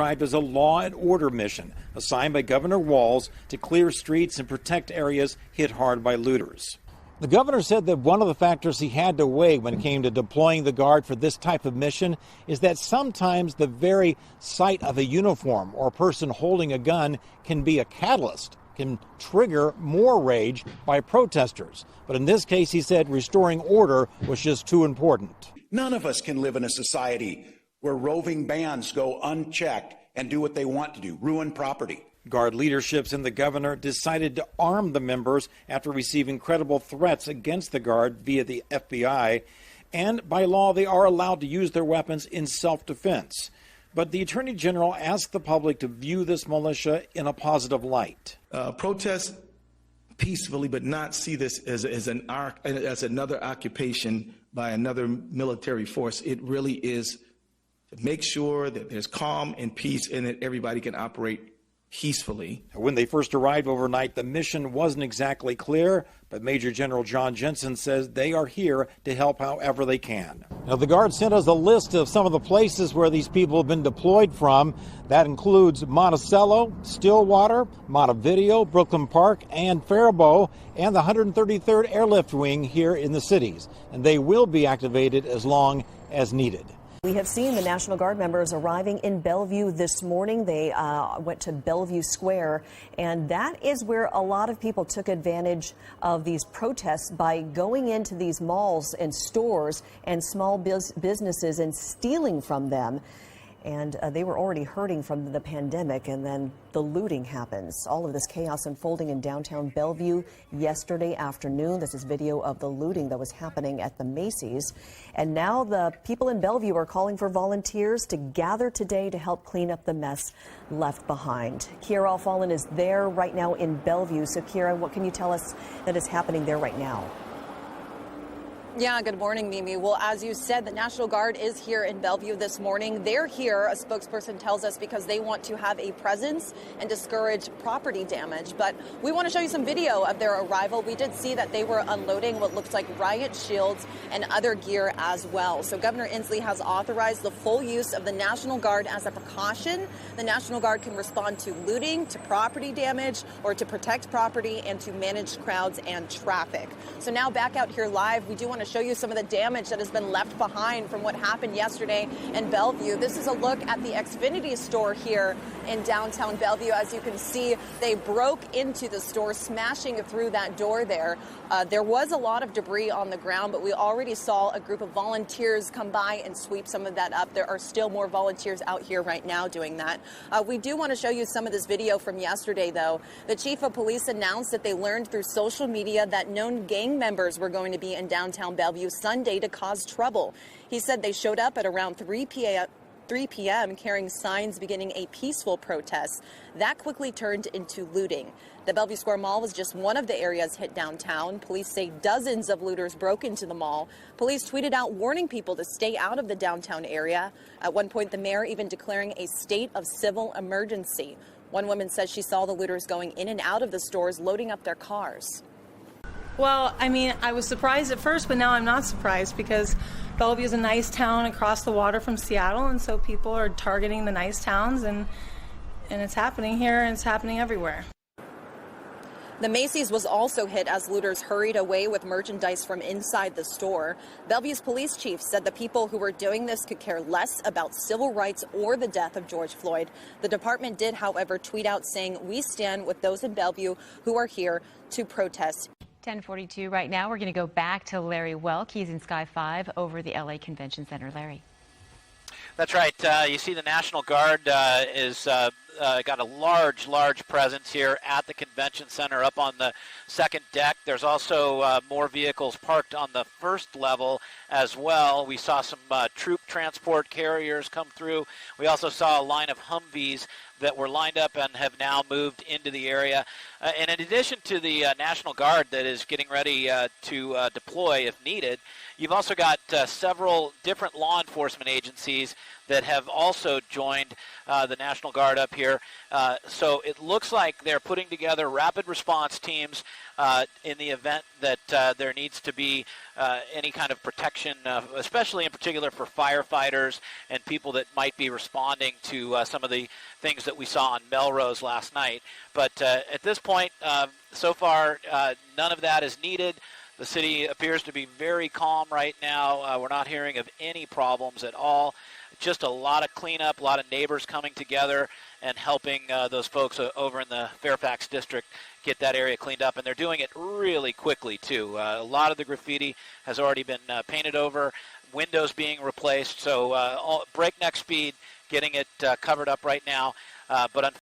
Described as a law and order mission assigned by Governor Walz to clear streets and protect areas hit hard by looters. The governor said that one of the factors he had to weigh when it came to deploying the Guard for this type of mission is that sometimes the very sight of a uniform or a person holding a gun can be a catalyst, can trigger more rage by protesters. But in this case, he said restoring order was just too important. None of us can live in a society where roving bands go unchecked and do what they want to do, ruin property. Guard leaderships and the governor decided to arm the members after receiving credible threats against the Guard via the FBI. And by law, they are allowed to use their weapons in self-defense. But the Attorney General asked the public to view this militia in a positive light. Protest peacefully, but not see this as another occupation by another military force. It really is to make sure that there's calm and peace and that everybody can operate peacefully. When they first arrived overnight, the mission wasn't exactly clear, but Major General John Jensen says they are here to help however they can. Now, the Guard sent us a list of some of the places where these people have been deployed from. That includes Monticello, Stillwater, Montevideo, Brooklyn Park, and Faribault, and the 133rd Airlift Wing here in the cities. And they will be activated as long as needed. We have seen the National Guard members arriving in Bellevue this morning. They went to Bellevue Square, and that is where a lot of people took advantage of these protests by going into these malls and stores and small businesses and stealing from them. And they were already hurting from the pandemic, and then the looting happens. All of this chaos unfolding in downtown Bellevue yesterday afternoon. This is video of the looting that was happening at the Macy's. And now the people in Bellevue are calling for volunteers to gather today to help clean up the mess left behind. Kiera Alfallen is there right now in Bellevue. So, Kiera, what can you tell us that is happening there right now? Yeah, good morning, Mimi. Well, as you said, the National Guard is here in Bellevue this morning. They're here, a spokesperson tells us, because they want to have a presence and discourage property damage. But we want to show you some video of their arrival. We did see that they were unloading what looks like riot shields and other gear as well. So Governor Inslee has authorized the full use of the National Guard as a precaution. The National Guard can respond to looting, to property damage, or to protect property and to manage crowds and traffic. So now back out here live, we do want to show you some of the damage that has been left behind from what happened yesterday in Bellevue. This is a look at the Xfinity store here in downtown Bellevue. As you can see, they broke into the store, smashing through that door there. There was a lot of debris on the ground, but we already saw a group of volunteers come by and sweep some of that up. There are still more volunteers out here right now doing that. We do want to show you some of this video from yesterday, though. The chief of police announced that they learned through social media that known gang members were going to be in downtown Bellevue Sunday to cause trouble. He said they showed up at around 3 p.m. carrying signs beginning a peaceful protest. That quickly turned into looting. The Bellevue Square Mall was just one of the areas hit downtown. Police say dozens of looters broke into the mall. Police tweeted out warning people to stay out of the downtown area. At one point, the mayor even declaring a state of civil emergency. One woman says she saw the looters going in and out of the stores, loading up their cars. Well, I mean, I was surprised at first, but now I'm not surprised because Bellevue is a nice town across the water from Seattle, and so people are targeting the nice towns, and it's happening here, and it's happening everywhere. The Macy's was also hit as looters hurried away with merchandise from inside the store. Bellevue's police chief said the people who were doing this could care less about civil rights or the death of George Floyd. The department did, however, tweet out saying, "We stand with those in Bellevue who are here to protest." 10:42 right now. We're going to go back to Larry Welk. He's in Sky 5 over the LA Convention Center. Larry. That's right. You see the National Guard is got a large presence here at the convention center up on the second deck. There's also more vehicles parked on the first level as well. We saw some troop transport carriers come through. We also saw a line of Humvees that were lined up and have now moved into the area. And in addition to the National Guard that is getting ready to deploy if needed, you've also got several different law enforcement agencies that have also joined the National Guard up here. here. So it looks like they're putting together rapid response teams in the event that there needs to be any kind of protection, especially in particular for firefighters and people that might be responding to some of the things that we saw on Melrose last night. But at this point, so far, none of that is needed. The city appears to be very calm right now. We're not hearing of any problems at all. Just a lot of cleanup, a lot of neighbors coming together and helping those folks over in the Fairfax district get that area cleaned up. And they're doing it really quickly, too. A lot of the graffiti has already been painted over, windows being replaced. So breakneck speed getting it covered up right now. But